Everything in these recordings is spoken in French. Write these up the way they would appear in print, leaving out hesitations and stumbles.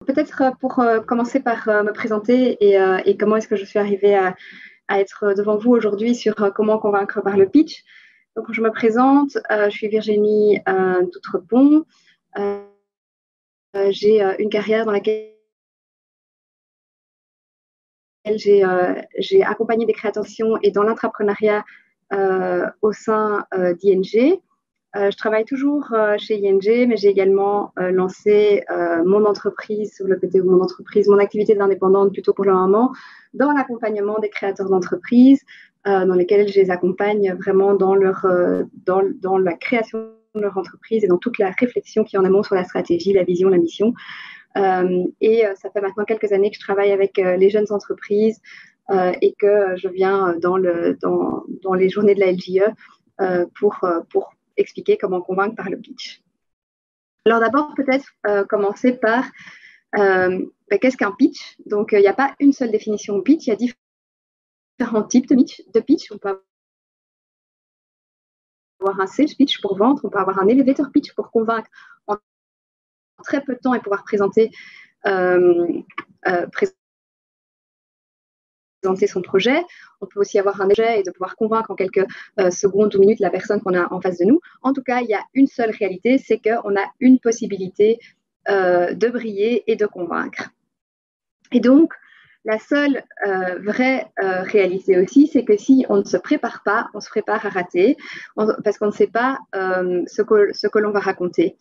Peut-être pour commencer par me présenter et comment est-ce que je suis arrivée à être devant vous aujourd'hui sur comment convaincre par le pitch. Donc, je me présente, je suis Virginie Doutrepont. J'ai une carrière dans laquelle j'ai accompagné des créations et dans l'entrepreneuriat au sein d'ING. Je travaille toujours chez ING, mais j'ai également lancé mon entreprise, sur le côté de mon entreprise, mon activité d'indépendante plutôt pour le moment, dans l'accompagnement des créateurs d'entreprises, dans lesquels je les accompagne vraiment dans la création de leur entreprise et dans toute la réflexion qui est en amont sur la stratégie, la vision, la mission. Ça fait maintenant quelques années que je travaille avec les jeunes entreprises et que je viens dans les journées de la LJE pour expliquer comment convaincre par le pitch. Alors d'abord, peut-être commencer par qu'est-ce qu'un pitch? Donc, il n'y a pas une seule définition de pitch, il y a différents types de pitch. On peut avoir un sales pitch pour vendre, on peut avoir un elevator pitch pour convaincre en très peu de temps et pouvoir présenter son projet. On peut aussi avoir un projet et de pouvoir convaincre en quelques secondes ou minutes la personne qu'on a en face de nous. En tout cas, il y a une seule réalité, c'est qu'on a une possibilité de briller et de convaincre. Et donc, la seule vraie réalité aussi, c'est que si on ne se prépare pas, on se prépare à rater parce qu'on ne sait pas ce que l'on va raconter.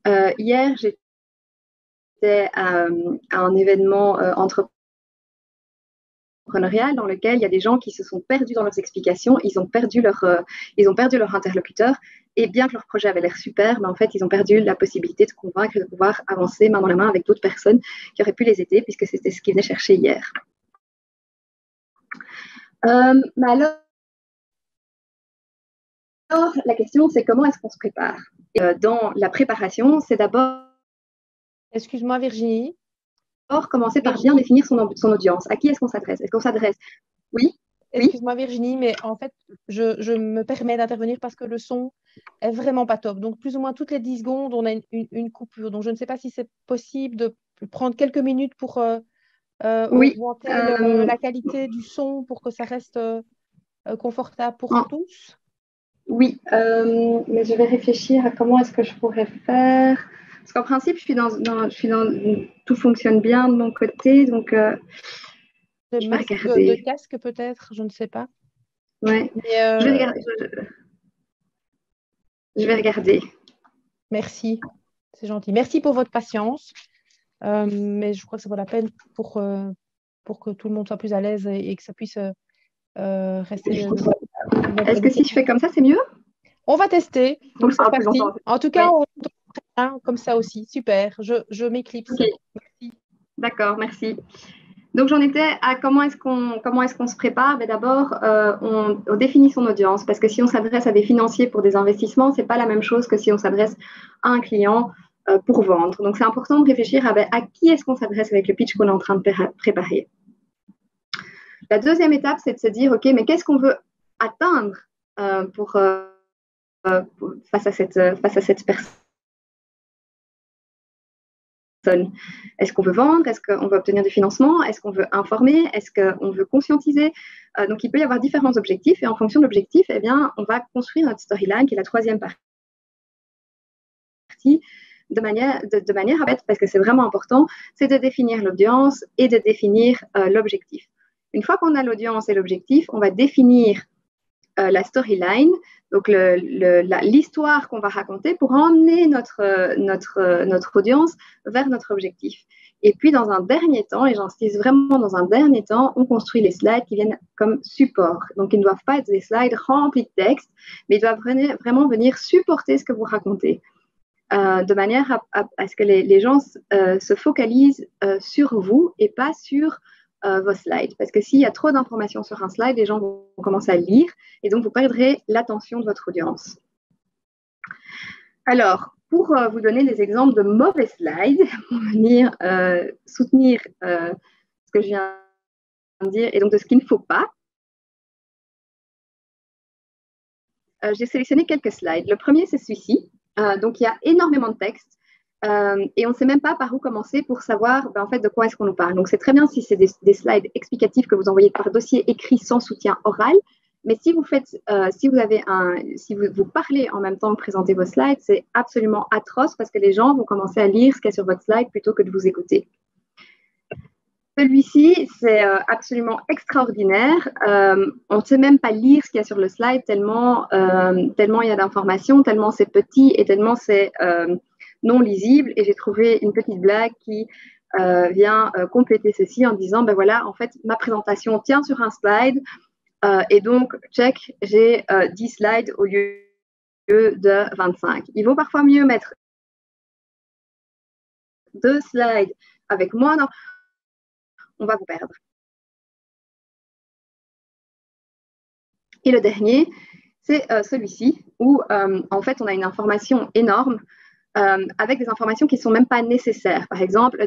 Hier, j'étais à un événement entrepreneurial dans lequel il y a des gens qui se sont perdus dans leurs explications, ils ont perdu leur interlocuteur, et bien que leur projet avait l'air super, mais en fait, ils ont perdu la possibilité de convaincre et de pouvoir avancer main dans la main avec d'autres personnes qui auraient pu les aider, puisque c'était ce qu'ils venaient chercher hier. Mais alors, la question, c'est comment est-ce qu'on se prépare? Dans la préparation, c'est d'abord... Excuse-moi, Virginie. Commencer par bien définir son audience. À qui est-ce qu'on s'adresse? Est-ce qu'on s'adresse? Oui. Excuse-moi, Virginie, mais en fait, je me permets d'intervenir parce que le son est vraiment pas top. Donc, plus ou moins toutes les 10 secondes, on a une coupure. Donc, je ne sais pas si c'est possible de prendre quelques minutes pour augmenter la qualité du son pour que ça reste confortable pour tous. Oui, mais je vais réfléchir à comment est-ce que je pourrais faire. Parce qu'en principe, tout fonctionne bien de mon côté, donc je vais regarder. De casque peut-être, je ne sais pas. Ouais. Je vais regarder. Merci, c'est gentil. Merci pour votre patience. Mais je crois que ça vaut la peine pour que tout le monde soit plus à l'aise et que ça puisse rester. Est-ce que si je fais comme ça, c'est mieux? On va tester. Donc, c'est parti. En tout cas, oui. On comme ça aussi. Super. Je m'éclipse. Okay. Merci. D'accord, merci. Donc, j'en étais à comment est-ce qu'on se prépare. Mais d'abord, on définit son audience, parce que si on s'adresse à des financiers pour des investissements, ce n'est pas la même chose que si on s'adresse à un client pour vendre. Donc, c'est important de réfléchir à qui est-ce qu'on s'adresse avec le pitch qu'on est en train de préparer. La deuxième étape, c'est de se dire, OK, mais qu'est-ce qu'on veut atteindre face à cette personne? Est-ce qu'on veut vendre? Est-ce qu'on veut obtenir du financement? Est-ce qu'on veut informer? Est-ce qu'on veut conscientiser? Donc, il peut y avoir différents objectifs et en fonction de l'objectif, eh bien, on va construire notre storyline qui est la troisième partie de manière à mettre, parce que c'est vraiment important, c'est de définir l'audience et de définir l'objectif. Une fois qu'on a l'audience et l'objectif, on va définir la storyline, donc l'histoire qu'on va raconter pour emmener notre audience vers notre objectif. Et puis, dans un dernier temps, et j'insiste vraiment dans un dernier temps, on construit les slides qui viennent comme support. Donc, ils ne doivent pas être des slides remplis de texte, mais ils doivent vraiment venir supporter ce que vous racontez. De manière à ce que les gens se focalisent sur vous et pas sur vos slides. Parce que s'il y a trop d'informations sur un slide, les gens vont commencer à le lire et donc vous perdrez l'attention de votre audience. Alors, pour vous donner des exemples de mauvais slides, pour venir soutenir ce que je viens de dire et donc de ce qu'il ne faut pas, j'ai sélectionné quelques slides. Le premier, c'est celui-ci. Donc, il y a énormément de texte. Et on ne sait même pas par où commencer pour savoir en fait, de quoi est-ce qu'on nous parle. Donc, c'est très bien si c'est des slides explicatifs que vous envoyez par dossier écrit sans soutien oral. Mais si vous faites, si vous parlez en même temps que présentez vos slides, c'est absolument atroce parce que les gens vont commencer à lire ce qu'il y a sur votre slide plutôt que de vous écouter. Celui-ci, c'est absolument extraordinaire. On ne sait même pas lire ce qu'il y a sur le slide tellement il y a d'informations, tellement c'est petit et tellement c'est non lisible. Et j'ai trouvé une petite blague qui vient compléter ceci en disant, ben voilà, en fait, ma présentation tient sur un slide. Et donc, check, j'ai 10 slides au lieu de 25. Il vaut parfois mieux mettre 2 slides avec moins. On va vous perdre. Et le dernier, c'est celui-ci, où en fait, on a une information énorme avec des informations qui ne sont même pas nécessaires. Par exemple, a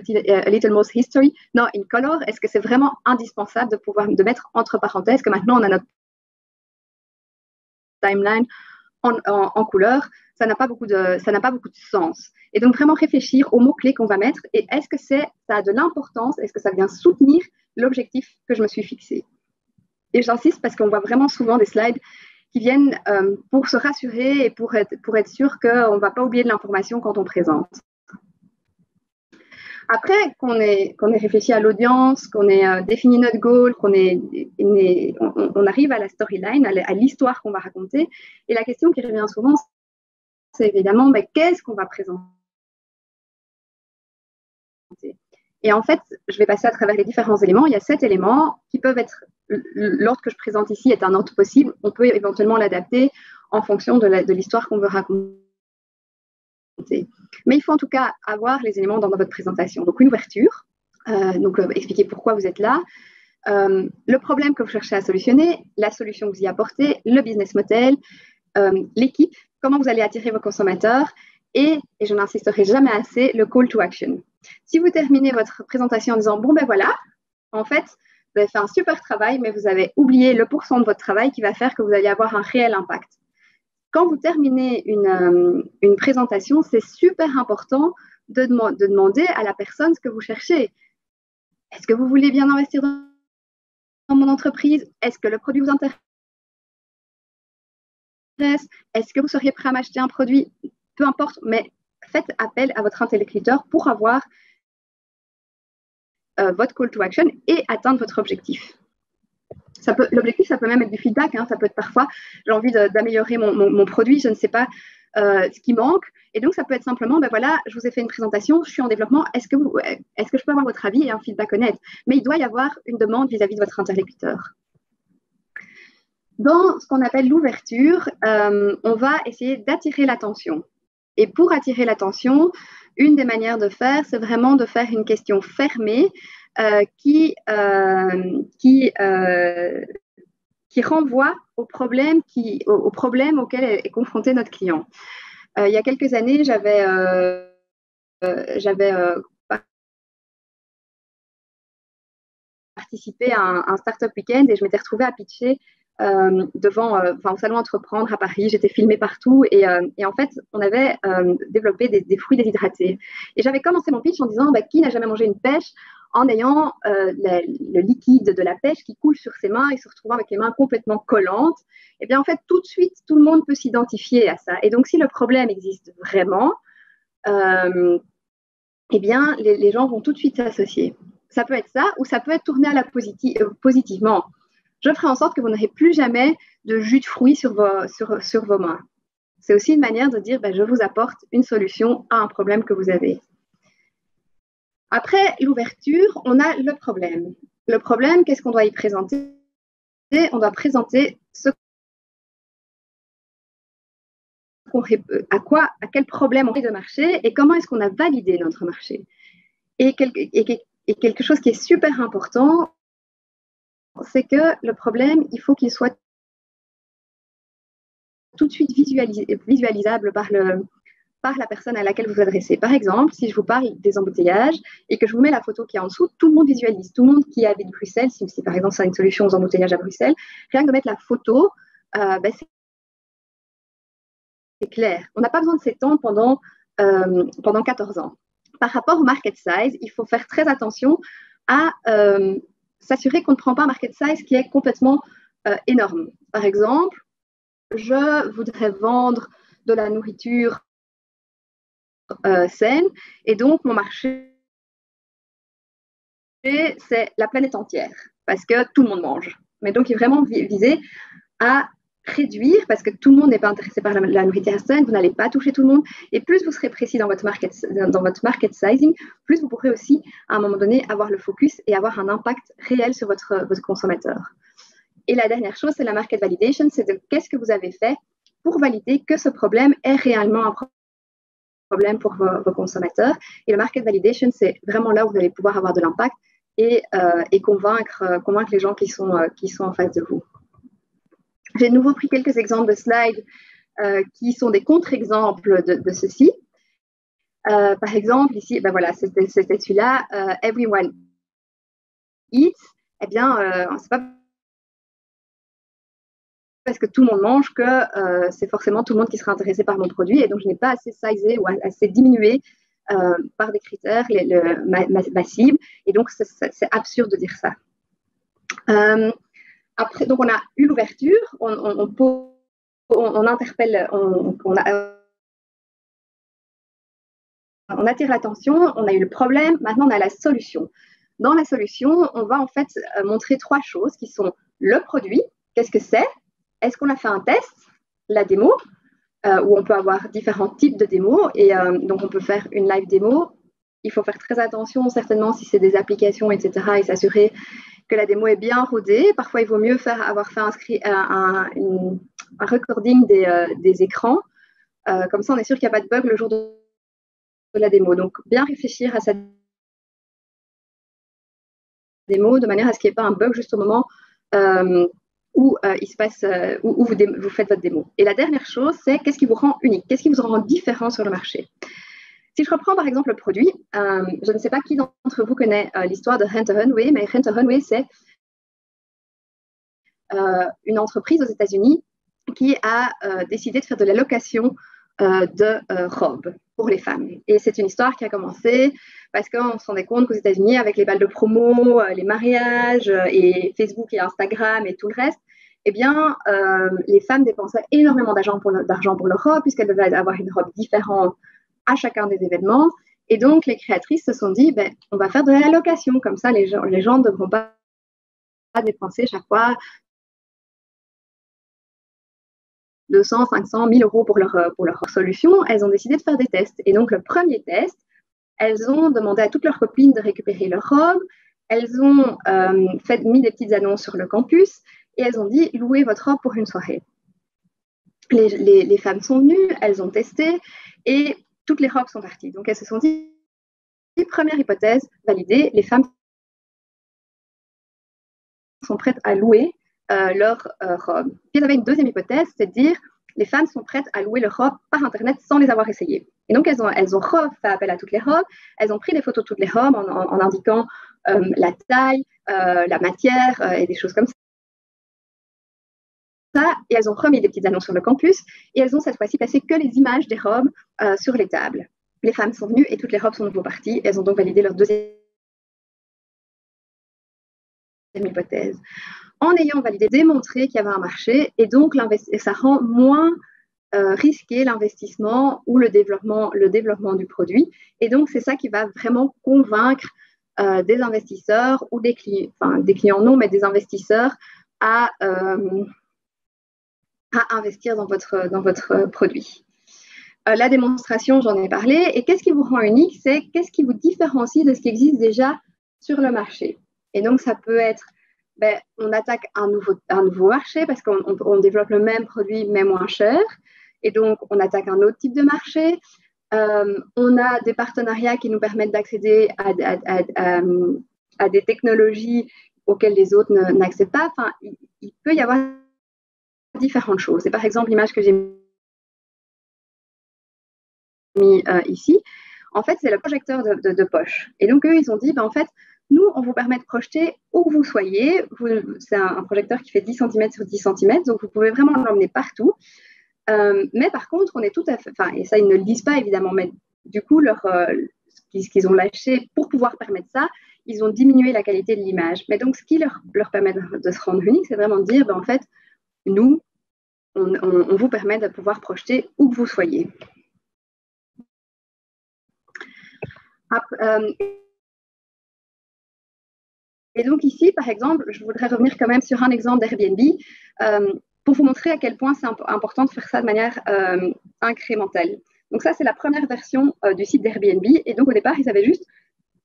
Little Mouse History, non, in color, est-ce que c'est vraiment indispensable de mettre entre parenthèses que maintenant on a notre timeline en couleur? Ça n'a pas beaucoup de sens. Et donc, vraiment réfléchir aux mots-clés qu'on va mettre et est-ce que ça a de l'importance, est-ce que ça vient soutenir l'objectif que je me suis fixé? Et j'insiste parce qu'on voit vraiment souvent des slides qui viennent pour se rassurer et pour être sûr qu'on ne va pas oublier de l'information quand on présente. Après qu'on ait réfléchi à l'audience, qu'on ait défini notre goal, on arrive à la storyline, à l'histoire qu'on va raconter. Et la question qui revient souvent, c'est évidemment, qu'est-ce qu'on va présenter? Et en fait, je vais passer à travers les différents éléments. Il y a 7 éléments qui peuvent être, l'ordre que je présente ici est un ordre possible. On peut éventuellement l'adapter en fonction de l'histoire qu'on veut raconter. Mais il faut en tout cas avoir les éléments dans votre présentation. Donc, une ouverture, expliquer pourquoi vous êtes là, le problème que vous cherchez à solutionner, la solution que vous y apportez, le business model, l'équipe, comment vous allez attirer vos consommateurs et je n'insisterai jamais assez, le call to action. Si vous terminez votre présentation en disant, bon ben voilà, en fait, vous avez fait un super travail, mais vous avez oublié le pourcent de votre travail qui va faire que vous allez avoir un réel impact. Quand vous terminez une présentation, c'est super important de demander à la personne ce que vous cherchez. Est-ce que vous voulez bien investir dans mon entreprise? Est-ce que le produit vous intéresse? Est-ce que vous seriez prêt à m'acheter un produit? Peu importe, mais faites appel à votre interlocuteur pour avoir votre call to action et atteindre votre objectif. L'objectif, ça peut même être du feedback. Ça peut être parfois, j'ai envie d'améliorer mon produit, je ne sais pas ce qui manque. Et donc, ça peut être simplement, voilà, je vous ai fait une présentation, je suis en développement, est-ce que je peux avoir votre avis et un feedback honnête? Mais il doit y avoir une demande vis-à-vis de votre interlocuteur. Dans ce qu'on appelle l'ouverture, on va essayer d'attirer l'attention. Et pour attirer l'attention, une des manières de faire, c'est vraiment de faire une question fermée qui renvoie au problème auquel est confronté notre client. Il y a quelques années, j'avais participé à un Startup Weekend et je m'étais retrouvée à pitcher au salon Entreprendre à Paris. J'étais filmée partout et en fait, on avait développé des fruits déshydratés. Et j'avais commencé mon pitch en disant qui n'a jamais mangé une pêche en ayant le liquide de la pêche qui coule sur ses mains et se retrouvant avec les mains complètement collantes. Et bien en fait, tout de suite, tout le monde peut s'identifier à ça. Et donc, si le problème existe vraiment, eh bien, les gens vont tout de suite s'associer. Ça peut être ça ou ça peut être tourné à la positivement. Je ferai en sorte que vous n'aurez plus jamais de jus de fruits sur vos mains. C'est aussi une manière de dire, je vous apporte une solution à un problème que vous avez. Après l'ouverture, on a le problème. Le problème, qu'est-ce qu'on doit y présenter? On doit présenter à quel problème on est de marché et comment est-ce qu'on a validé notre marché. Et quelque chose qui est super important, c'est que le problème, il faut qu'il soit tout de suite visualisable par la personne à laquelle vous vous adressez. Par exemple, si je vous parle des embouteillages et que je vous mets la photo qui est en dessous, tout le monde visualise. Tout le monde qui habite Bruxelles, si par exemple c'est une solution aux embouteillages à Bruxelles, rien que de mettre la photo, c'est clair. On n'a pas besoin de s'étendre pendant pendant 14 ans. Par rapport au market size, il faut faire très attention à s'assurer qu'on ne prend pas un market size qui est complètement énorme. Par exemple, je voudrais vendre de la nourriture saine et donc mon marché, c'est la planète entière parce que tout le monde mange. Mais donc, il est vraiment visé à réduire parce que tout le monde n'est pas intéressé par la nourriture saine, vous n'allez pas toucher tout le monde. Et plus vous serez précis dans votre market sizing, plus vous pourrez aussi, à un moment donné, avoir le focus et avoir un impact réel sur votre consommateur. Et la dernière chose, c'est la market validation, c'est de qu'est-ce que vous avez fait pour valider que ce problème est réellement un problème pour vos consommateurs. Et le market validation, c'est vraiment là où vous allez pouvoir avoir de l'impact et convaincre les gens qui sont en face de vous. J'ai de nouveau pris quelques exemples de slides qui sont des contre-exemples de ceci. Par exemple, ici, ben voilà, c'était celui-là, Everyone Eats. Eh bien, c'est pas parce que tout le monde mange que c'est forcément tout le monde qui sera intéressé par mon produit. Et donc, je n'ai pas assez sizé ou assez diminué par des critères ma cible. Et donc, c'est absurde de dire ça. Après, donc, on a eu l'ouverture, on interpelle, on attire l'attention, on a eu le problème, maintenant on a la solution. Dans la solution, on va en fait montrer 3 choses qui sont le produit, qu'est-ce que c'est, est-ce qu'on a fait un test, la démo, où on peut avoir différents types de démos, et donc on peut faire une live démo. Il faut faire très attention, certainement, si c'est des applications, etc., et s'assurer que la démo est bien rodée. Parfois, il vaut mieux avoir fait un recording des écrans. Comme ça, on est sûr qu'il n'y a pas de bug le jour de la démo. Donc, bien réfléchir à cette démo de manière à ce qu'il n'y ait pas un bug juste au moment où il se passe, où vous faites votre démo. Et la dernière chose, c'est qu'est-ce qui vous rend unique, qu'est-ce qui vous rend différent sur le marché. Si je reprends par exemple le produit, je ne sais pas qui d'entre vous connaît l'histoire de Rent a Runway, mais Rent a Runway, c'est une entreprise aux États-Unis qui a décidé de faire de la location de robes pour les femmes. Et c'est une histoire qui a commencé parce qu'on se rendait compte qu'aux États-Unis, avec les balles de promo, les mariages et Facebook et Instagram et tout le reste, eh bien, les femmes dépensaient énormément d'argent pour leur robe puisqu'elles devaient avoir une robe différente à chacun des événements. Et donc, les créatrices se sont dit, ben, on va faire de la location. Comme ça, les gens ne devront pas dépenser chaque fois 200, 500, 1000 euros pour leur solution. Elles ont décidé de faire des tests. Et donc, le premier test, elles ont demandé à toutes leurs copines de récupérer leur robe. Elles ont mis des petites annonces sur le campus et elles ont dit, louez votre robe pour une soirée. Les femmes sont venues, elles ont testé et toutes les robes sont parties. Donc, elles se sont dit, première hypothèse validée, les femmes sont prêtes à louer leur robe. Puis, il y avait une deuxième hypothèse, c'est de dire, les femmes sont prêtes à louer leurs robes par Internet sans les avoir essayées. Et donc, elles ont fait appel à toutes les robes, elles ont pris des photos de toutes les robes en indiquant la taille, la matière et des choses comme ça. Et elles ont remis des petites annonces sur le campus et elles ont cette fois-ci placé que les images des robes sur les tables. Les femmes sont venues et toutes les robes sont de nouveau parties. Elles ont donc validé leur deuxième hypothèse. En ayant validé, démontré qu'il y avait un marché et donc ça rend moins risqué l'investissement ou le développement du produit. Et donc, c'est ça qui va vraiment convaincre des investisseurs ou des clients non, mais des investisseurs à investir dans votre produit. La démonstration, j'en ai parlé. Et qu'est-ce qui vous rend unique? C'est qu'est-ce qui vous différencie de ce qui existe déjà sur le marché. Et donc, ça peut être, on attaque un nouveau marché parce qu'on développe le même produit, mais moins cher. Et donc, on attaque un autre type de marché. On a des partenariats qui nous permettent d'accéder à des technologies auxquelles les autres n'accèdent pas. Enfin, il peut y avoir différentes choses. Et par exemple, l'image que j'ai mis ici, en fait, c'est le projecteur de poche. Et donc, eux, ils ont dit, en fait, nous, on vous permet de projeter où que vous soyez. C'est un projecteur qui fait 10 cm sur 10 cm, donc vous pouvez vraiment l'emmener partout. Mais par contre, on est tout à fait, et ça, ils ne le disent pas évidemment, mais du coup, ce qu'ils ont lâché pour pouvoir permettre ça, ils ont diminué la qualité de l'image. Mais donc, ce qui leur permet de se rendre unique, c'est vraiment de dire, en fait, nous, on vous permet de pouvoir projeter où que vous soyez. Et donc ici, par exemple, je voudrais revenir quand même sur un exemple d'Airbnb pour vous montrer à quel point c'est important de faire ça de manière incrémentale. Donc ça, c'est la première version du site d'Airbnb. Et donc au départ, ils avaient juste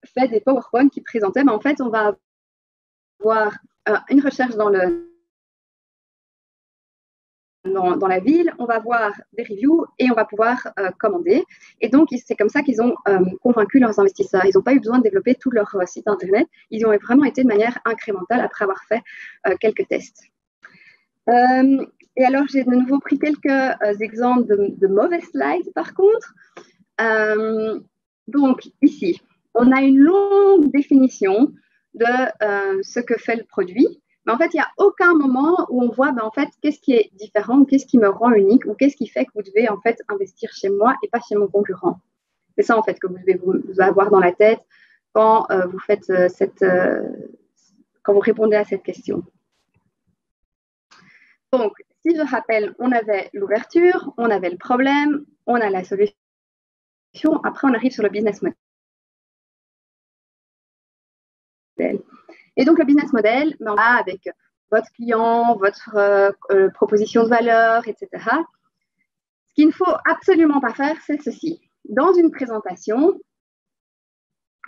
fait des PowerPoint qui présentaient, mais en fait, on va avoir une recherche dans la ville, on va voir des reviews et on va pouvoir commander. Et donc, c'est comme ça qu'ils ont convaincu leurs investisseurs. Ils n'ont pas eu besoin de développer tout leur site Internet. Ils ont vraiment été de manière incrémentale après avoir fait quelques tests. Et alors, j'ai de nouveau pris quelques exemples de mauvais slides, par contre. Donc, ici, on a une longue définition de ce que fait le produit. Mais en fait, il n'y a aucun moment où on voit, en fait, qu'est-ce qui est différent, ou qu'est-ce qui me rend unique, ou qu'est-ce qui fait que vous devez, en fait, investir chez moi et pas chez mon concurrent. C'est ça, en fait, que vous devez vous avoir dans la tête quand vous faites quand vous répondez à cette question. Donc, si je rappelle, on avait l'ouverture, on avait le problème, on a la solution. Après, on arrive sur le business model. Et donc, le business model, on va avec votre client, votre proposition de valeur, etc. Ce qu'il ne faut absolument pas faire, c'est ceci. Dans une présentation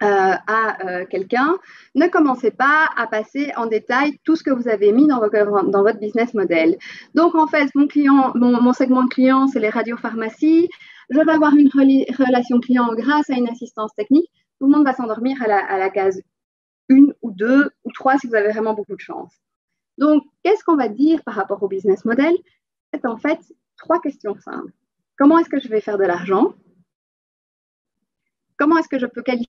à quelqu'un, ne commencez pas à passer en détail tout ce que vous avez mis dans votre business model. Donc, en fait, mon segment de client, c'est les radiopharmacies. Je vais avoir une relation client grâce à une assistance technique. Tout le monde va s'endormir à la case 1 ou 2 ou 3 si vous avez vraiment beaucoup de chance. Donc, qu'est-ce qu'on va dire par rapport au business model? C'est en fait 3 questions simples. Comment est-ce que je vais faire de l'argent? Comment est-ce que je peux qualifier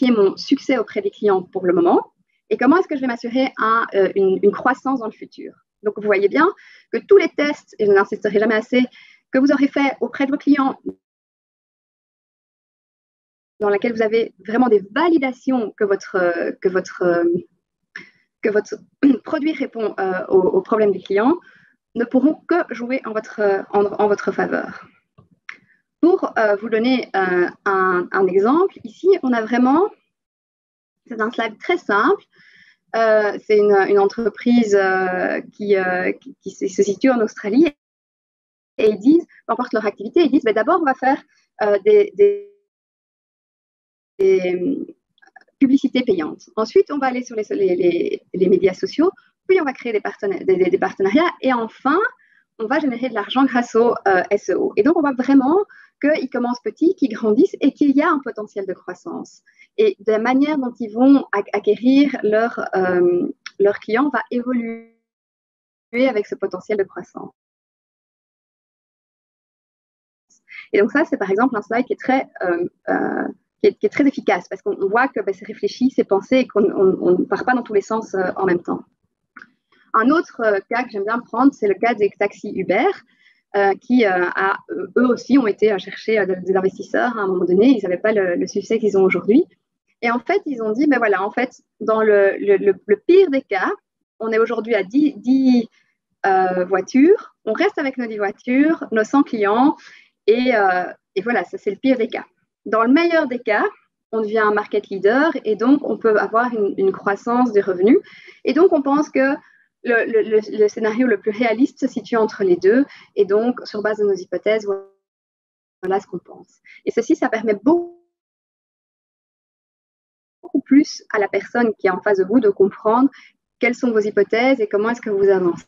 mon succès auprès des clients pour le moment? Et comment est-ce que je vais m'assurer une croissance dans le futur? Donc, vous voyez bien que tous les tests, et je n'insisterai jamais assez, que vous aurez fait auprès de vos clients, dans laquelle vous avez vraiment des validations que votre produit répond aux problèmes des clients, ne pourront que jouer en votre faveur. Pour vous donner un exemple, ici, on a vraiment, c'est un slide très simple, c'est une entreprise qui se situe en Australie et ils disent, peu importe leur activité, ils disent, d'abord, on va faire des publicités payantes. Ensuite, on va aller sur les médias sociaux, puis on va créer des partenariats et enfin, on va générer de l'argent grâce au SEO. Et donc, on voit vraiment qu'ils commencent petits, qu'ils grandissent et qu'il y a un potentiel de croissance. Et de la manière dont ils vont acquérir leurs clients va évoluer avec ce potentiel de croissance. Et donc ça, c'est par exemple un slide qui est très qui est très efficace parce qu'on voit que c'est réfléchi, c'est pensé et qu'on ne part pas dans tous les sens en même temps. Un autre cas que j'aime bien prendre, c'est le cas des taxis Uber qui, eux aussi, ont été chercher des investisseurs à un moment donné. Ils n'avaient pas le succès qu'ils ont aujourd'hui. Et en fait, ils ont dit, voilà, en fait, dans le pire des cas, on est aujourd'hui à 10 voitures, on reste avec nos 10 voitures, nos 100 clients, et voilà, ça c'est le pire des cas. Dans le meilleur des cas, on devient un market leader et donc on peut avoir une croissance des revenus. Et donc, on pense que le scénario le plus réaliste se situe entre les deux. Et donc, sur base de nos hypothèses, voilà ce qu'on pense. Et ceci, ça permet beaucoup plus à la personne qui est en face de vous de comprendre quelles sont vos hypothèses et comment est-ce que vous avancez.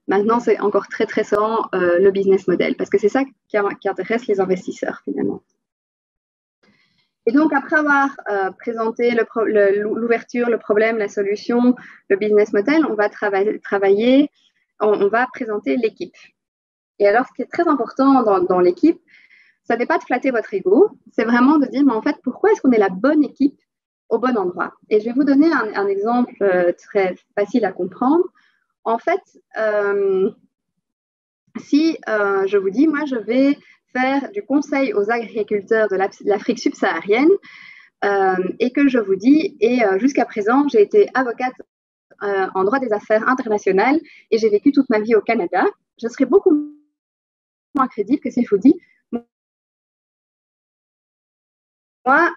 Maintenant, c'est encore très, très souvent le business model parce que c'est ça qui intéresse les investisseurs finalement. Et donc, après avoir présenté l'ouverture, le problème, la solution, le business model, on va travailler, on va présenter l'équipe. Et alors, ce qui est très important dans l'équipe, ça n'est pas de flatter votre ego, c'est vraiment de dire, mais en fait, pourquoi est-ce qu'on est la bonne équipe au bon endroit? Et je vais vous donner un exemple très facile à comprendre. En fait, si je vous dis, moi, je vais faire du conseil aux agriculteurs de l'Afrique subsaharienne et que je vous dis, et jusqu'à présent, j'ai été avocate en droit des affaires internationales et j'ai vécu toute ma vie au Canada, je serais beaucoup moins crédible que si je vous dis, moi,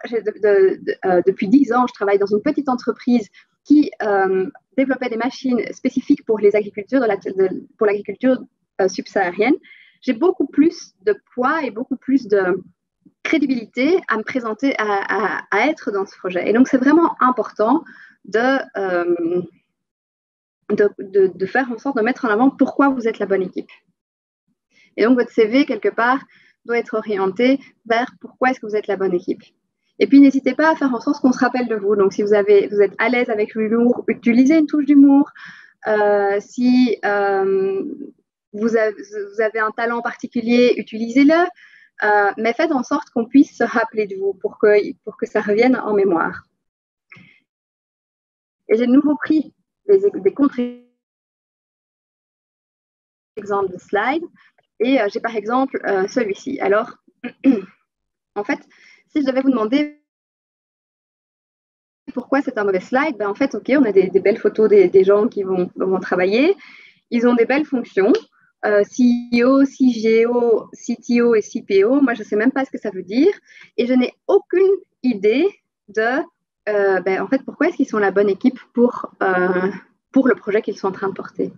depuis 10 ans, je travaille dans une petite entreprise qui développait des machines spécifiques pour les agricultures pour l'agriculture subsaharienne. J'ai beaucoup plus de poids et beaucoup plus de crédibilité à me présenter, à être dans ce projet. Et donc, c'est vraiment important de faire en sorte de mettre en avant pourquoi vous êtes la bonne équipe. Et donc, votre CV, quelque part, doit être orienté vers pourquoi est-ce que vous êtes la bonne équipe. Et puis, n'hésitez pas à faire en sorte qu'on se rappelle de vous. Donc, si vous êtes à l'aise avec l'humour, utilisez une touche d'humour. Si vous avez un talent particulier, utilisez-le. Mais faites en sorte qu'on puisse se rappeler de vous pour que ça revienne en mémoire. Et j'ai de nouveau pris des contre-exemples de slides. Et j'ai par exemple celui-ci. Alors, en fait, si je devais vous demander pourquoi c'est un mauvais slide, ben en fait, ok, on a des belles photos des gens qui vont travailler. Ils ont des belles fonctions. CEO, CGO, CTO et CPO, moi je ne sais même pas ce que ça veut dire et je n'ai aucune idée de en fait, pourquoi est-ce qu'ils sont la bonne équipe pour le projet qu'ils sont en train de porter.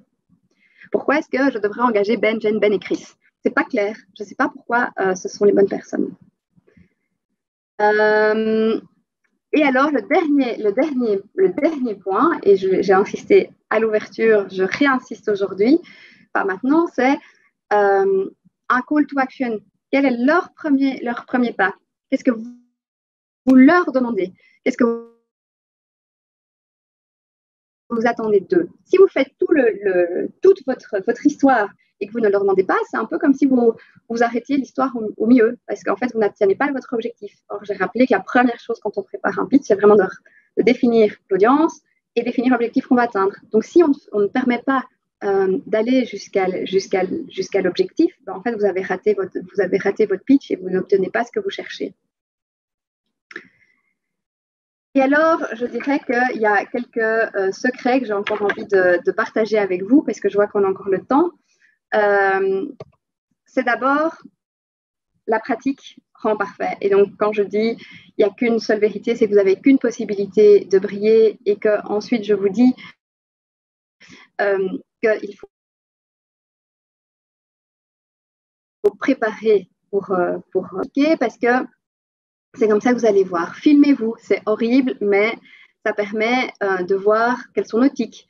Pourquoi est-ce que je devrais engager Ben, Jen, Ben et Chris? C'est pas clair. Je ne sais pas pourquoi ce sont les bonnes personnes. Et alors, le dernier point, et j'ai insisté à l'ouverture, je réinsiste aujourd'hui, maintenant, c'est un call to action. Quel est leur premier pas? Qu'est-ce que vous leur demandez? Qu'est-ce que vous attendez d'eux? Si vous faites toute votre histoire et que vous ne leur demandez pas, c'est un peu comme si vous arrêtiez l'histoire au milieu, parce qu'en fait, vous n'atteignez pas votre objectif. Or, j'ai rappelé que la première chose quand on prépare un pitch, c'est vraiment de définir l'audience et définir l'objectif qu'on va atteindre. Donc, si on ne permet pas d'aller jusqu'à l'objectif, ben en fait, vous avez raté votre pitch et vous n'obtenez pas ce que vous cherchez. Et alors, je dirais qu'il y a quelques secrets que j'ai encore envie de partager avec vous, parce que je vois qu'on a encore le temps. C'est d'abord la pratique rend parfait. Et donc, quand je dis il n'y a qu'une seule vérité, c'est que vous n'avez qu'une possibilité de briller et qu'ensuite, je vous dis qu'il faut préparer pour parce que c'est comme ça que vous allez voir. Filmez-vous, c'est horrible, mais ça permet de voir quels sont nos tics.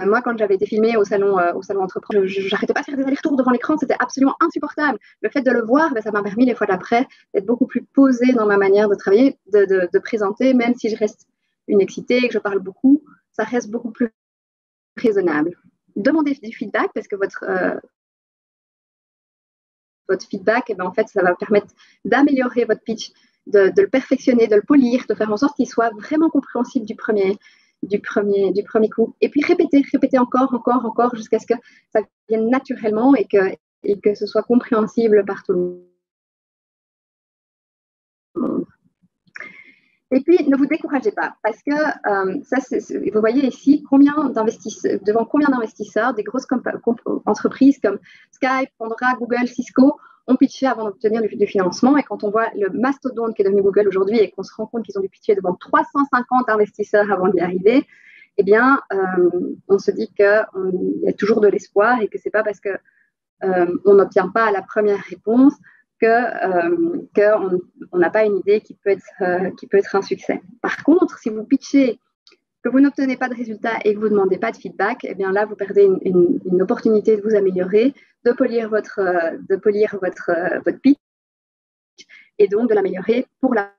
Moi, quand j'avais été filmée au salon Entreprendre, je n'arrêtais pas de faire des allers-retours devant l'écran, c'était absolument insupportable. Le fait de le voir, ça m'a permis les fois d'après d'être beaucoup plus posée dans ma manière de travailler, de présenter, même si je reste une excitée et que je parle beaucoup, ça reste beaucoup plus raisonnable. Demandez du feedback parce que votre feedback, en fait, ça va permettre d'améliorer votre pitch, de le perfectionner, de le polir, de faire en sorte qu'il soit vraiment compréhensible du premier coup. Et puis répéter encore jusqu'à ce que ça vienne naturellement et que ce soit compréhensible par tout le monde. Et puis, ne vous découragez pas, parce que vous voyez ici devant combien d'investisseurs, des grosses entreprises comme Skype, Pandora, Google, Cisco ont pitché avant d'obtenir du financement. Et quand on voit le mastodonte qui est devenu Google aujourd'hui et qu'on se rend compte qu'ils ont dû pitcher devant 350 investisseurs avant d'y arriver, eh bien, on se dit qu'il y a toujours de l'espoir et que ce n'est pas parce qu'on n'obtient pas la première réponse qu'on n'a pas une idée qui peut être un succès. Par contre, si vous pitchez, que vous n'obtenez pas de résultat et que vous ne demandez pas de feedback, eh bien là, vous perdez une opportunité de vous améliorer, de polir votre pitch et donc de l'améliorer pour la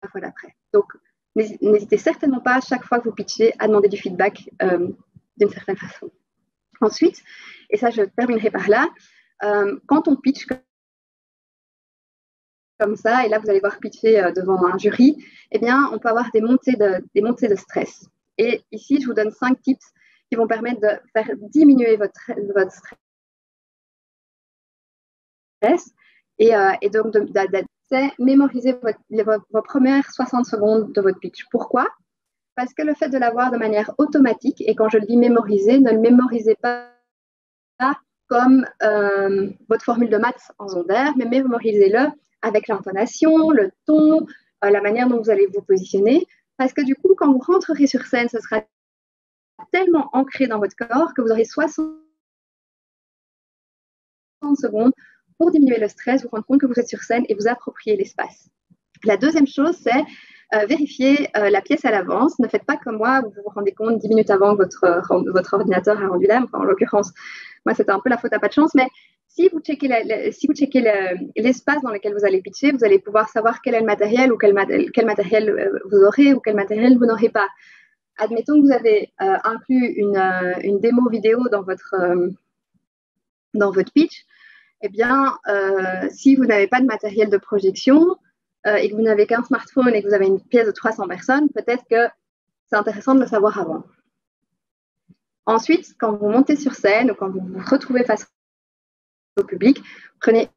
fois d'après. Donc, n'hésitez certainement pas, à chaque fois que vous pitchez, à demander du feedback d'une certaine façon. Ensuite, et ça, je terminerai par là, quand on pitch, comme ça, et là, vous allez voir pitcher devant un jury, eh bien, on peut avoir des montées de stress. Et ici, je vous donne 5 tips qui vont permettre de faire diminuer votre stress. Et donc, c'est mémoriser vos premières 60 secondes de votre pitch. Pourquoi? Parce que le fait de l'avoir de manière automatique, et quand je le dis mémoriser, ne le mémorisez pas comme votre formule de maths en secondaire, mais mémorisez-le avec l'intonation, le ton, la manière dont vous allez vous positionner. Parce que du coup, quand vous rentrerez sur scène, ce sera tellement ancré dans votre corps que vous aurez 60 secondes pour diminuer le stress, vous rendre compte que vous êtes sur scène et vous approprier l'espace. La deuxième chose, c'est vérifier la pièce à l'avance. Ne faites pas comme moi, vous vous rendez compte 10 minutes avant que votre ordinateur a rendu l'âme. Enfin, en l'occurrence, moi, c'était un peu la faute à pas de chance, mais si vous checkez l'espace dans lequel vous allez pitcher, vous allez pouvoir savoir quel est le matériel ou quel matériel vous aurez ou quel matériel vous n'aurez pas. Admettons que vous avez inclus une démo vidéo dans votre pitch. Eh bien, si vous n'avez pas de matériel de projection et que vous n'avez qu'un smartphone et que vous avez une pièce de 300 personnes, peut-être que c'est intéressant de le savoir avant. Ensuite, quand vous montez sur scène ou quand vous vous retrouvez face au public, prenez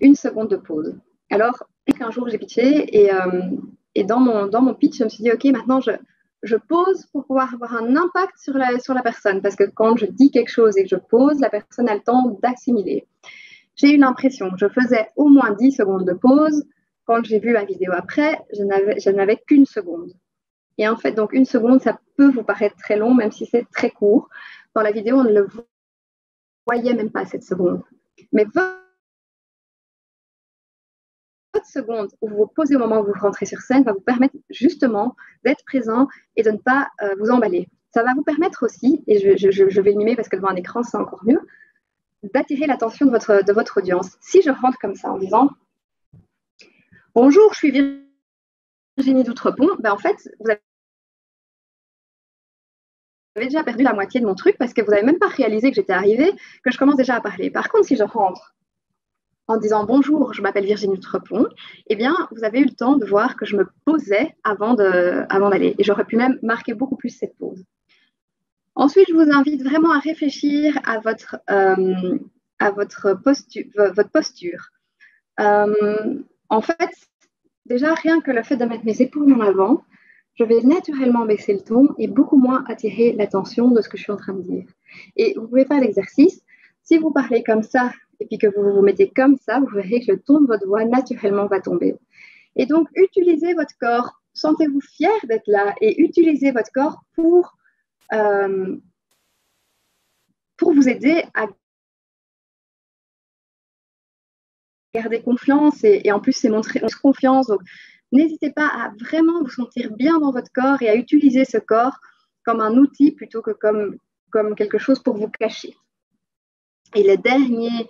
une seconde de pause. Alors, un jour, j'ai pitché et dans mon pitch, je me suis dit, OK, maintenant, je pose pour pouvoir avoir un impact sur la personne. Parce que quand je dis quelque chose et que je pose, la personne a le temps d'assimiler. J'ai eu l'impression que je faisais au moins 10 secondes de pause. Quand j'ai vu la vidéo après, je n'avais qu'une seconde. Et en fait, donc une seconde, ça peut vous paraître très long, même si c'est très court. Dans la vidéo, on ne le voyait même pas cette seconde. Mais votre seconde où vous vous posez au moment où vous rentrez sur scène va vous permettre justement d'être présent et de ne pas vous emballer. Ça va vous permettre aussi, et je vais le mimer parce que devant un écran, c'est encore mieux, d'attirer l'attention de votre audience. Si je rentre comme ça en disant « Bonjour, je suis Virginie d'Outrepont », ben en fait, vous avez déjà perdu la moitié de mon truc parce que vous n'avez même pas réalisé que j'étais arrivée, que je commence déjà à parler. Par contre, si je rentre en disant « Bonjour, je m'appelle Virginie d'Outrepont », eh bien, vous avez eu le temps de voir que je me posais avant d'aller. Et j'aurais pu même marquer beaucoup plus cette pause. Ensuite, je vous invite vraiment à réfléchir à votre posture. En fait, déjà, rien que le fait de mettre mes épaules en avant, je vais naturellement baisser le ton et beaucoup moins attirer l'attention de ce que je suis en train de dire. Et vous pouvez faire l'exercice. Si vous parlez comme ça et puis que vous vous mettez comme ça, vous verrez que le ton de votre voix naturellement va tomber. Et donc, utilisez votre corps. Sentez-vous fier d'être là et utilisez votre corps pour vous aider à garder confiance et en plus, c'est montrer confiance. Donc, n'hésitez pas à vraiment vous sentir bien dans votre corps et à utiliser ce corps comme un outil plutôt que comme quelque chose pour vous cacher. Et le dernier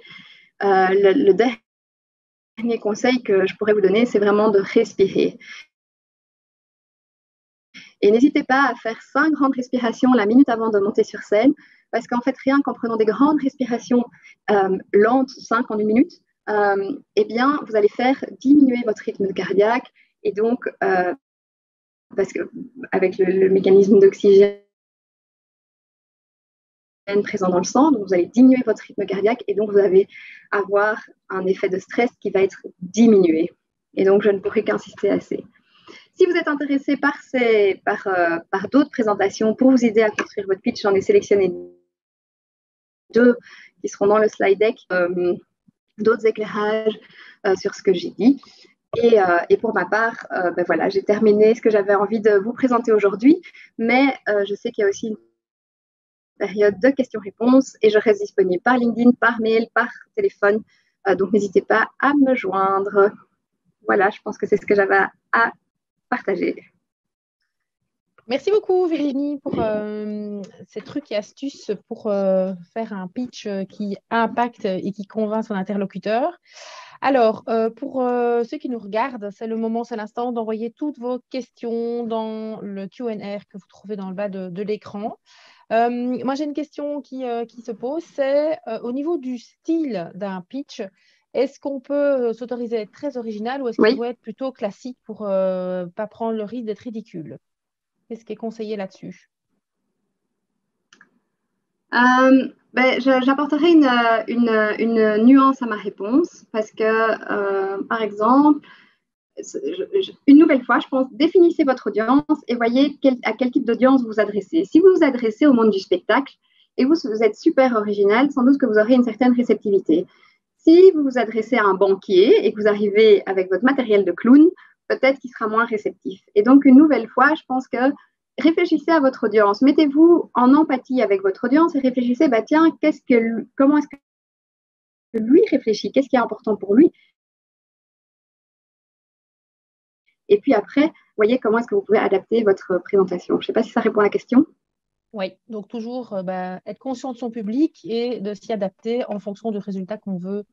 conseil que je pourrais vous donner, c'est vraiment de respirer. Et n'hésitez pas à faire 5 grandes respirations la minute avant de monter sur scène, parce qu'en fait, rien qu'en prenant des grandes respirations lentes, 5 en 1 minute, eh bien, vous allez faire diminuer votre rythme cardiaque. Et donc, parce qu'avec le mécanisme d'oxygène présent dans le sang, donc vous allez diminuer votre rythme cardiaque et donc vous allez avoir un effet de stress qui va être diminué. Et donc, je ne pourrais qu'insister assez. Si vous êtes intéressé par d'autres présentations pour vous aider à construire votre pitch, j'en ai sélectionné 2 qui seront dans le slide deck, d'autres éclairages sur ce que j'ai dit. Et pour ma part, ben voilà, j'ai terminé ce que j'avais envie de vous présenter aujourd'hui, mais je sais qu'il y a aussi une période de questions-réponses et je reste disponible par LinkedIn, par mail, par téléphone. Donc, n'hésitez pas à me joindre. Voilà, je pense que c'est ce que j'avais à partager. Merci beaucoup Virginie pour ces trucs et astuces pour faire un pitch qui impacte et qui convainc son interlocuteur. Alors, pour ceux qui nous regardent, c'est le moment, c'est l'instant d'envoyer toutes vos questions dans le Q&A que vous trouvez dans le bas de l'écran. Moi, j'ai une question qui se pose, c'est au niveau du style d'un pitch, est-ce qu'on peut s'autoriser à être très original ou est-ce qu'il Oui. doit être plutôt classique pour ne pas prendre le risque d'être ridicule? Qu'est-ce qui est conseillé là-dessus? J'apporterai une nuance à ma réponse parce que, par exemple, une nouvelle fois, je pense, définissez votre audience et voyez à quel type d'audience vous vous adressez. Si vous vous adressez au monde du spectacle et vous êtes super original, sans doute que vous aurez une certaine réceptivité. Si vous vous adressez à un banquier et que vous arrivez avec votre matériel de clown, peut-être qu'il sera moins réceptif. Et donc, une nouvelle fois, je pense que réfléchissez à votre audience. Mettez-vous en empathie avec votre audience et réfléchissez, bah tiens, comment est-ce que lui réfléchit? Qu'est-ce qui est important pour lui? Et puis après, voyez comment est-ce que vous pouvez adapter votre présentation. Je ne sais pas si ça répond à la question. Oui, donc toujours être conscient de son public et de s'y adapter en fonction du résultat qu'on veut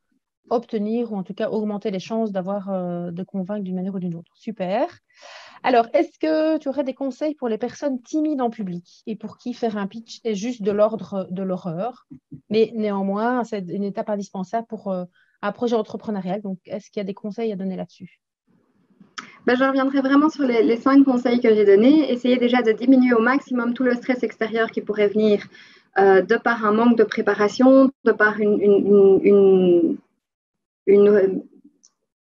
obtenir ou en tout cas augmenter les chances de convaincre d'une manière ou d'une autre. Super. Alors, est-ce que tu aurais des conseils pour les personnes timides en public et pour qui faire un pitch est juste de l'ordre de l'horreur, mais néanmoins, c'est une étape indispensable pour un projet entrepreneurial. Donc, est-ce qu'il y a des conseils à donner là-dessus? Je reviendrai vraiment sur les 5 conseils que j'ai donnés. Essayez déjà de diminuer au maximum tout le stress extérieur qui pourrait venir de par un manque de préparation, de par une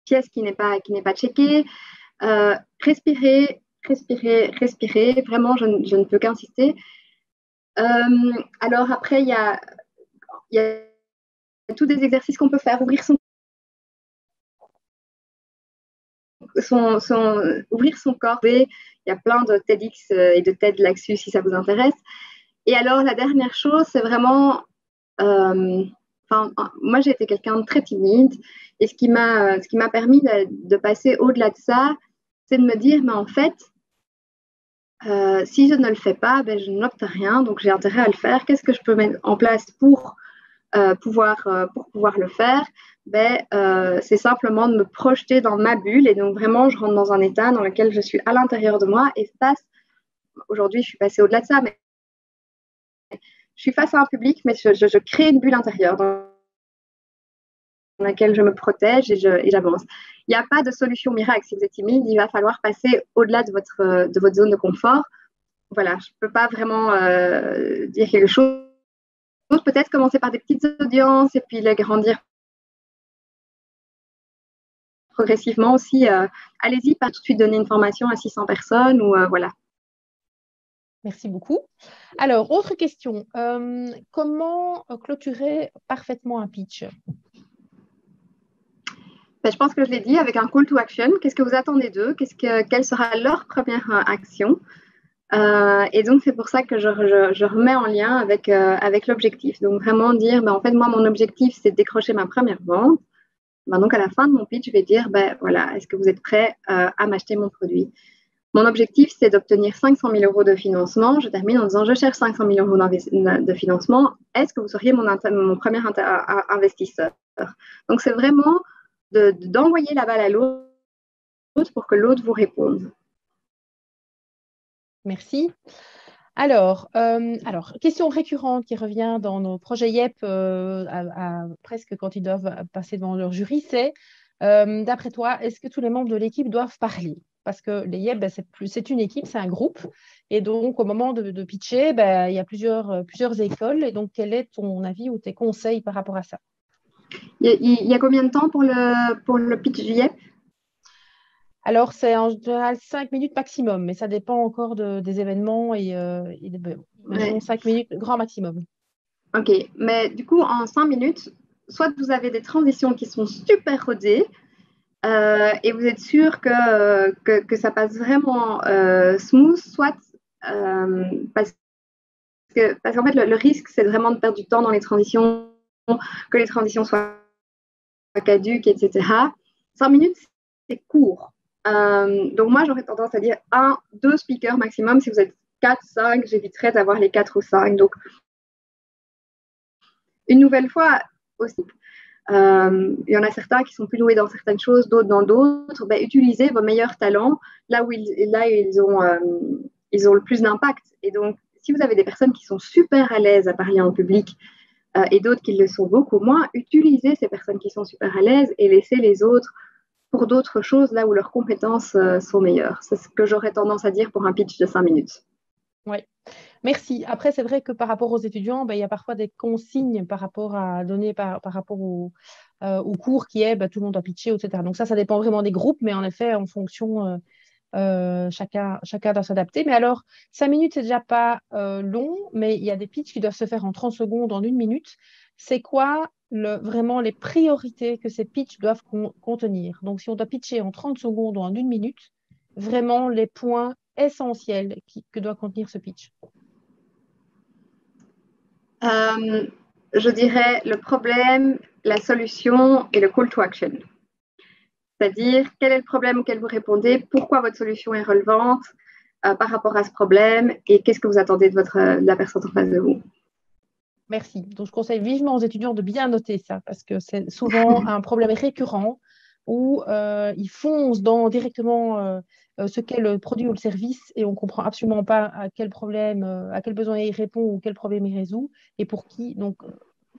pièce qui n'est pas checkée. Respirez, respirez, respirez. Vraiment, je ne peux qu'insister. Alors après, il y a tous des exercices qu'on peut faire. Ouvrir son corps. Il y a plein de TEDx et de TED là-dessus si ça vous intéresse. Et alors, la dernière chose, c'est vraiment... moi, j'ai été quelqu'un de très timide. Et ce qui m'a permis de passer au-delà de ça, c'est de me dire, mais en fait, si je ne le fais pas, je n'obtiens rien. Donc, j'ai intérêt à le faire. Qu'est-ce que je peux mettre en place pour pouvoir le faire? C'est simplement de me projeter dans ma bulle. Et donc, vraiment, je rentre dans un état dans lequel je suis à l'intérieur de moi. Et aujourd'hui, je suis passée au-delà de ça, mais je suis face à un public, mais je crée une bulle intérieure dans laquelle je me protège et j'avance. Il n'y a pas de solution miracle. Si vous êtes timide, il va falloir passer au-delà de votre zone de confort. Voilà, je ne peux pas vraiment dire quelque chose. Peut-être commencer par des petites audiences et puis les grandir progressivement aussi. Allez-y, pas tout de suite donner une formation à 600 personnes ou voilà. Merci beaucoup. Alors, autre question. Comment clôturer parfaitement un pitch? Je pense que je l'ai dit avec un call to action. Qu'est-ce que vous attendez d'eux? Quelle sera leur première action? Et donc, c'est pour ça que je remets en lien avec l'objectif. Donc, vraiment dire, en fait, moi, mon objectif, c'est de décrocher ma première vente. Donc, à la fin de mon pitch, je vais dire, voilà, est-ce que vous êtes prêt à m'acheter mon produit? Mon objectif, c'est d'obtenir 500 000 € de financement. Je termine en disant, je cherche 500 000 € de financement. Est-ce que vous seriez mon premier investisseur? Donc, c'est vraiment d'envoyer la balle à l'autre pour que l'autre vous réponde. Merci. Alors, question récurrente qui revient dans nos projets YEP presque quand ils doivent passer devant leur jury, c'est, d'après toi, est-ce que tous les membres de l'équipe doivent parler? Parce que les YEP, c'est une équipe, c'est un groupe. Et donc, au moment de pitcher, il y a plusieurs écoles. Et donc, quel est ton avis ou tes conseils par rapport à ça? Il y a combien de temps pour le pitch du YEP? Alors, c'est en général 5 minutes maximum, mais ça dépend encore des événements imaginons 5 minutes, grand maximum. Ok, mais du coup, en 5 minutes, soit vous avez des transitions qui sont super rodées et vous êtes sûr que ça passe vraiment smooth, soit parce qu'en fait, le risque, c'est vraiment de perdre du temps dans les transitions, que les transitions soient caduques, etc. 5 minutes, c'est court. Donc moi, j'aurais tendance à dire 2 speakers maximum. Si vous êtes 4, 5, j'éviterais d'avoir les 4 ou 5. Donc, une nouvelle fois aussi, il y en a certains qui sont plus doués dans certaines choses, d'autres dans d'autres. Utilisez vos meilleurs talents là où ils ont le plus d'impact. Et donc, si vous avez des personnes qui sont super à l'aise à parler en public et d'autres qui le sont beaucoup moins, utilisez ces personnes qui sont super à l'aise et laissez les autres pour d'autres choses là où leurs compétences sont meilleures. C'est ce que j'aurais tendance à dire pour un pitch de 5 minutes. Oui, merci. Après, c'est vrai que par rapport aux étudiants, il y a parfois des consignes par rapport à donner par rapport au cours qui est tout le monde doit pitcher, etc. Donc ça dépend vraiment des groupes, mais en effet, en fonction, chacun doit s'adapter. Mais alors, 5 minutes, c'est déjà pas long, mais il y a des pitchs qui doivent se faire en 30 secondes, en 1 minute. C'est quoi vraiment les priorités que ces pitchs doivent contenir? Donc, si on doit pitcher en 30 secondes ou en 1 minute, vraiment les points essentiels que doit contenir ce pitch. Je dirais le problème, la solution et le call to action. C'est-à-dire, quel est le problème auquel vous répondez, pourquoi votre solution est relevante par rapport à ce problème et qu'est-ce que vous attendez de la personne en face de vous. Merci. Donc, je conseille vivement aux étudiants de bien noter ça parce que c'est souvent un problème récurrent où ils foncent directement ce qu'est le produit ou le service et on ne comprend absolument pas à quel problème, à quel besoin il répond ou quel problème il résout et pour qui. Donc,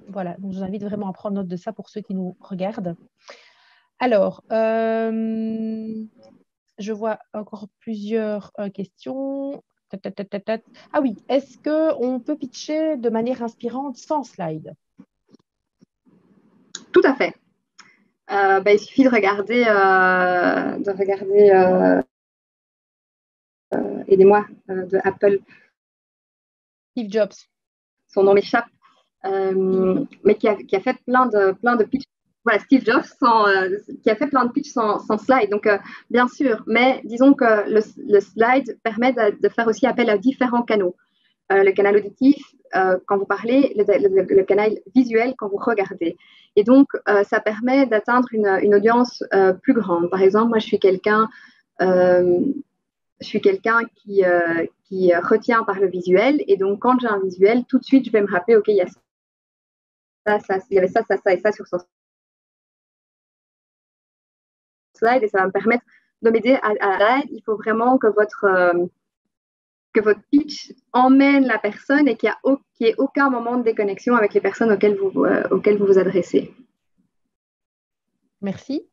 voilà. Donc, je vous invite vraiment à prendre note de ça pour ceux qui nous regardent. Alors, je vois encore plusieurs questions. Ah oui, est-ce qu'on peut pitcher de manière inspirante sans slide? Tout à fait. Il suffit de regarder, aidez-moi, de Apple. Steve Jobs. Son nom m'échappe, mais qui a fait plein de pitchs. Voilà, Steve Jobs, qui a fait plein de pitchs sans slide. Donc, bien sûr, mais disons que le slide permet de faire aussi appel à différents canaux. Le canal auditif quand vous parlez, le canal visuel quand vous regardez. Et donc, ça permet d'atteindre une audience plus grande. Par exemple, moi, je suis quelqu'un qui retient par le visuel. Et donc, quand j'ai un visuel, tout de suite, je vais me rappeler, OK, il y a il y avait ça et ça sur son slide. Et ça va me permettre de m'aider à il faut vraiment que votre pitch emmène la personne et qu'il n'y ait aucun moment de déconnexion avec les personnes auxquelles vous vous adressez. Merci.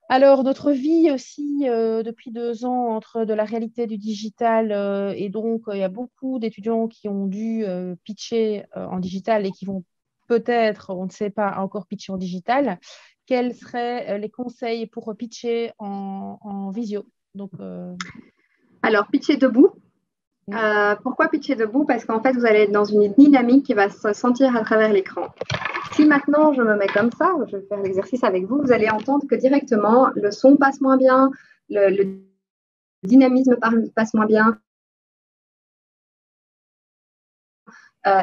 Alors, notre vie aussi, depuis 2 ans, entre de la réalité du digital et donc, il y a beaucoup d'étudiants qui ont dû pitcher en digital et qui vont peut-être, on ne sait pas, encore pitcher en digital. Quels seraient les conseils pour pitcher en visio? Donc, Alors, pitcher debout. Pourquoi pitcher debout? Parce qu'en fait, vous allez être dans une dynamique qui va se sentir à travers l'écran. Si maintenant je me mets comme ça, je vais faire l'exercice avec vous, vous allez entendre que directement le son passe moins bien, le dynamisme passe moins bien.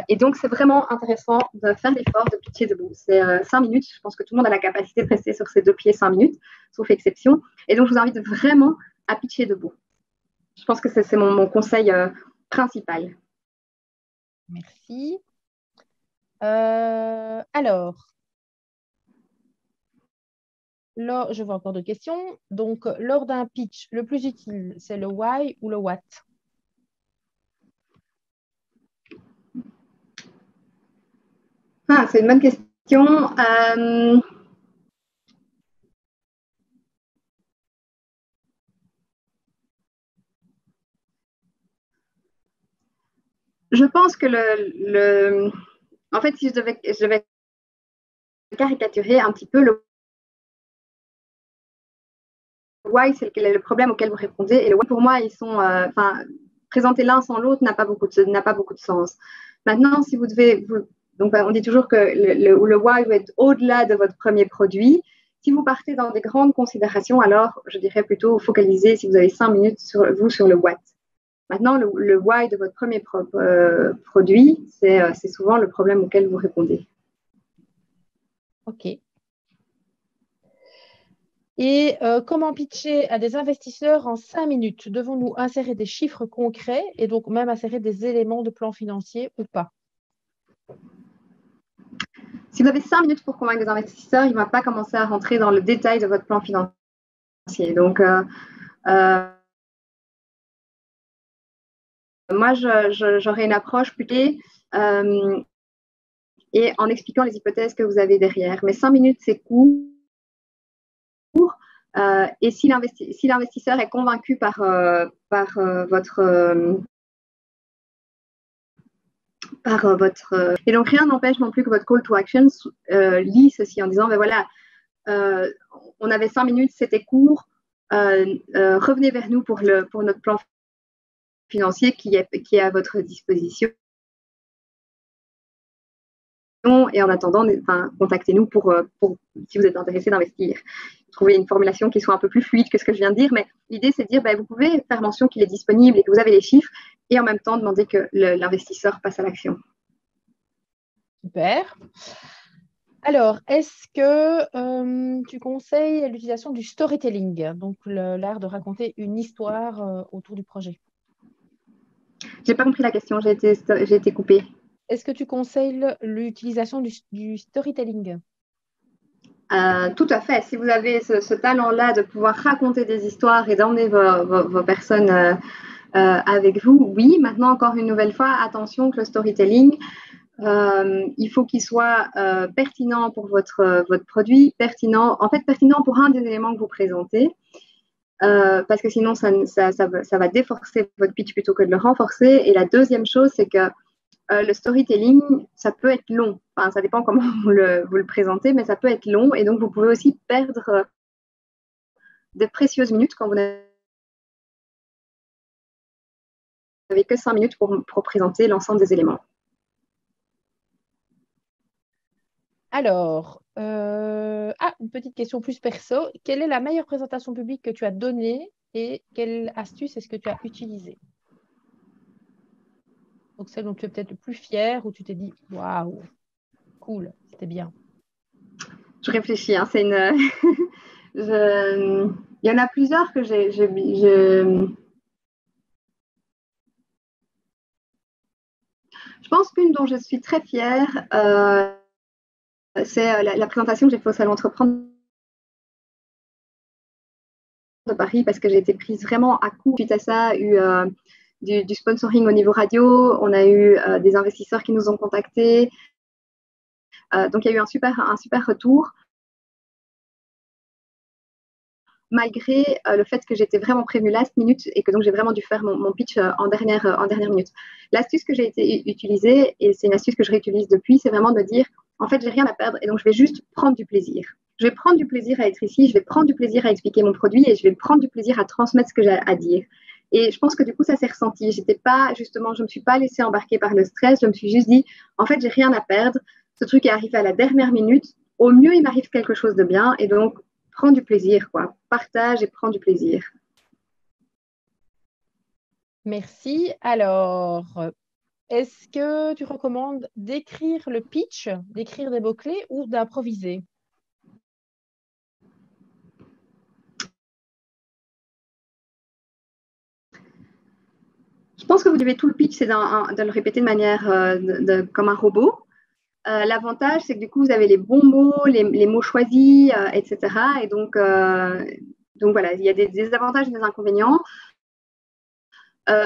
Et donc, c'est vraiment intéressant de faire l'effort de pitcher debout. C'est 5 minutes. Je pense que tout le monde a la capacité de rester sur ses 2 pieds 5 minutes, sauf exception. Et donc, je vous invite vraiment à pitcher debout. Je pense que c'est mon conseil principal. Merci. Alors, je vois encore 2 questions. Donc, lors d'un pitch, le plus utile, c'est le why ou le what? C'est une bonne question. Je pense que en fait, si je devais caricaturer un petit peu, le why, c'est le problème auquel vous répondez. Et le why, pour moi, ils sont, présenter l'un sans l'autre n'a pas beaucoup de sens. Maintenant, si vous devez, donc on dit toujours que le why va être au-delà de votre premier produit. Si vous partez dans des grandes considérations, alors je dirais plutôt focaliser, si vous avez 5 minutes, sur le what. Maintenant, le why de votre premier produit, c'est souvent le problème auquel vous répondez. OK. Et comment pitcher à des investisseurs en 5 minutes? Devons-nous insérer des chiffres concrets et donc même insérer des éléments de plan financier ou pas? Si vous avez 5 minutes pour convaincre des investisseurs, il ne va pas commencer à rentrer dans le détail de votre plan financier. Donc, moi, j'aurais une approche plutôt et en expliquant les hypothèses que vous avez derrière. Mais 5 minutes, c'est court. Et si l'investisseur est convaincu par votre. Et donc, rien n'empêche non plus que votre call to action lit ceci en disant ben voilà, on avait 5 minutes, c'était court. Revenez vers nous pour notre plan financier qui est à votre disposition. Et en attendant, contactez-nous pour si vous êtes intéressé d'investir. Trouver une formulation qui soit un peu plus fluide que ce que je viens de dire, mais l'idée, c'est de dire, vous pouvez faire mention qu'il est disponible et que vous avez les chiffres, et en même temps demander que l'investisseur passe à l'action. Super. Alors, est-ce que tu conseilles l'utilisation du storytelling, donc l'art de raconter une histoire autour du projet? Je n'ai pas compris la question, j'ai été coupée. Est-ce que tu conseilles l'utilisation du storytelling? Tout à fait. Si vous avez ce talent-là de pouvoir raconter des histoires et d'emmener vos personnes avec vous, oui. Maintenant, encore une nouvelle fois, attention que le storytelling, il faut qu'il soit pertinent pour votre produit, pertinent pour un des éléments que vous présentez. Parce que sinon, ça va déforcer votre pitch plutôt que de le renforcer. Et la deuxième chose, c'est que le storytelling, ça peut être long. Enfin, ça dépend comment vous le présentez, mais ça peut être long. Et donc, vous pouvez aussi perdre de précieuses minutes quand vous n'avez que 5 minutes pour présenter l'ensemble des éléments. Alors, une petite question plus perso. Quelle est la meilleure présentation publique que tu as donnée et quelle astuce est-ce que tu as utilisée? Donc, celle dont tu es peut-être le plus fier, où tu t'es dit « Waouh, cool, c'était bien ». Je réfléchis, hein, c'est une. Il y en a plusieurs que j'ai. Je pense qu'une dont je suis très fière, c'est la présentation que j'ai faite au Salon Entreprendre de Paris parce que j'ai été prise vraiment à coup. Suite à ça, eu du sponsoring au niveau radio, on a eu des investisseurs qui nous ont contactés. Donc, il y a eu un super retour. Malgré le fait que j'étais vraiment prévenue last minute et que donc j'ai vraiment dû faire mon pitch en dernière minute. L'astuce que j'ai été utilisée, et c'est une astuce que je réutilise depuis, c'est vraiment de me dire, en fait, j'ai rien à perdre et donc je vais juste prendre du plaisir. Je vais prendre du plaisir à être ici, je vais prendre du plaisir à expliquer mon produit et je vais prendre du plaisir à transmettre ce que j'ai à dire. Et je pense que du coup, ça s'est ressenti. Je me suis pas laissée embarquer par le stress. Je me suis juste dit, en fait, j'ai rien à perdre. Ce truc est arrivé à la dernière minute. Au mieux, il m'arrive quelque chose de bien. Et donc, prends du plaisir, quoi. Partage et prends du plaisir. Merci. Alors, est-ce que tu recommandes d'écrire le pitch, d'écrire des mots-clés ou d'improviser? Je pense que vous devez tout le pitch, c'est de le répéter de manière comme un robot. L'avantage, c'est que du coup, vous avez les bons mots, les mots choisis, etc. Et donc voilà, il y a des avantages et des inconvénients.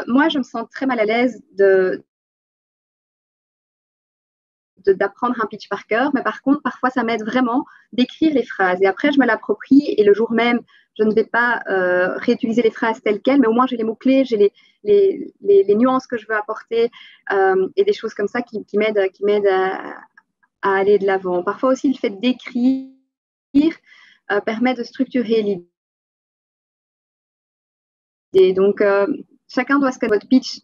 Moi, je me sens très mal à l'aise d'apprendre un pitch par cœur, mais par contre, parfois, ça m'aide vraiment d'écrire les phrases. Et après, je me l'approprie et le jour même, je ne vais pas réutiliser les phrases telles quelles, mais au moins, j'ai les mots-clés, j'ai les nuances que je veux apporter et des choses comme ça qui m'aident à aller de l'avant. Parfois aussi, le fait d'écrire permet de structurer l'idée. Et donc, chacun doit se connaître votre pitch.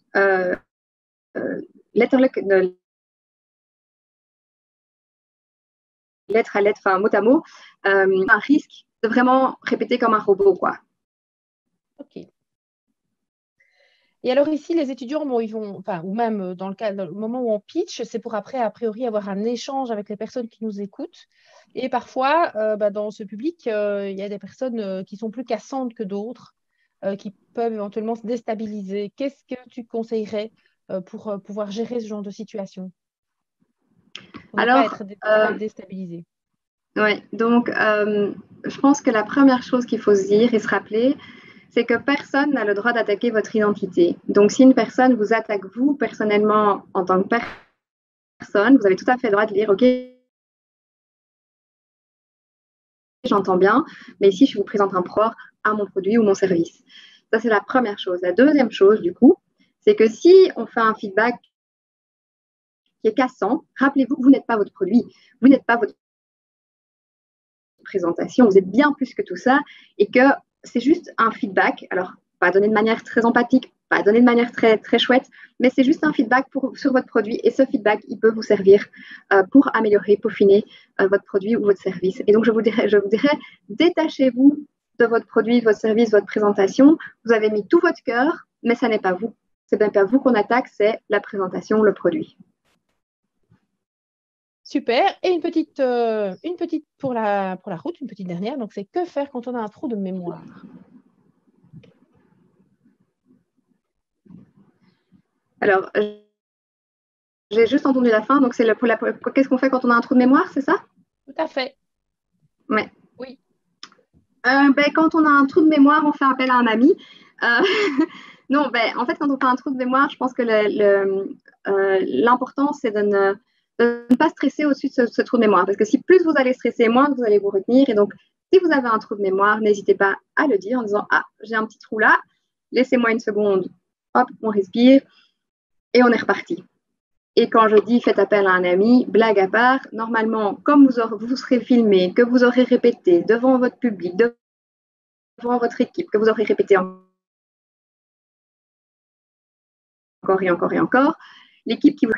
Lettre à lettre, enfin mot à mot, un risque de vraiment répéter comme un robot, quoi. Ok. Et alors ici, les étudiants, bon, ils vont, enfin, ou même dans le moment où on pitch, c'est pour après, a priori, avoir un échange avec les personnes qui nous écoutent. Et parfois, dans ce public, il y a des personnes qui sont plus cassantes que d'autres, qui peuvent éventuellement se déstabiliser. Qu'est-ce que tu conseillerais pour pouvoir gérer ce genre de situation? Pour ne pas être déstabilisé. Oui, donc je pense que la première chose qu'il faut se dire et se rappeler, c'est que personne n'a le droit d'attaquer votre identité. Donc, si une personne vous attaque, vous, personnellement, en tant que personne, vous avez tout à fait le droit de dire, OK, j'entends bien, mais ici, je vous présente un rapport à mon produit ou mon service. Ça, c'est la première chose. La deuxième chose, du coup, c'est que si on fait un feedback qui est cassant, rappelez-vous que vous n'êtes pas votre produit, vous n'êtes pas votre présentation, vous êtes bien plus que tout ça et que c'est juste un feedback. Alors, pas donné de manière très empathique, pas donné de manière très, très chouette, mais c'est juste un feedback sur votre produit et ce feedback, il peut vous servir pour améliorer, peaufiner votre produit ou votre service. Et donc, je vous dirais détachez-vous de votre produit, votre service, votre présentation. Vous avez mis tout votre cœur, mais ça n'est pas vous. Ce n'est pas vous qu'on attaque, c'est la présentation, le produit. Super. Et une petite pour la route, une petite dernière. Donc, c'est que faire quand on a un trou de mémoire? Alors, j'ai juste entendu la fin. Donc, c'est qu'est-ce qu'on fait quand on a un trou de mémoire, c'est ça? Tout à fait. Ouais. Oui. Quand on a un trou de mémoire, on fait appel à un ami. Non, en fait, quand on fait un trou de mémoire, je pense que l'important, c'est de ne pas stresser au-dessus de ce trou de mémoire. Parce que si plus vous allez stresser, moins vous allez vous retenir. Et donc, si vous avez un trou de mémoire, n'hésitez pas à le dire en disant « Ah, j'ai un petit trou là, laissez-moi une seconde. » Hop, on respire et on est reparti. Et quand je dis faites appel à un ami, blague à part, normalement, comme vous serez filmé, que vous aurez répété devant votre public, devant votre équipe, que vous aurez répété encore et encore et encore, l'équipe qui vous...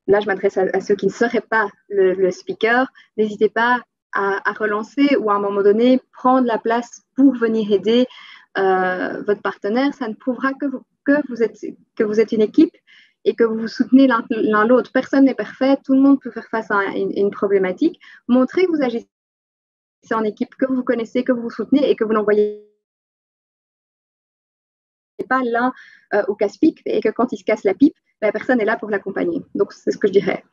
Là, je m'adresse à ceux qui ne seraient pas le speaker, n'hésitez pas à relancer ou à un moment donné, prendre la place pour venir aider votre partenaire. Ça ne prouvera que vous êtes une équipe et que vous vous soutenez l'un l'autre. Personne n'est parfait, tout le monde peut faire face à une problématique. Montrez que vous agissez en équipe, que vous connaissez, que vous vous soutenez et que vous n'envoyez pas l'un au casse-pipe et que quand il se casse la pipe, la personne est là pour l'accompagner. Donc, c'est ce que je dirais.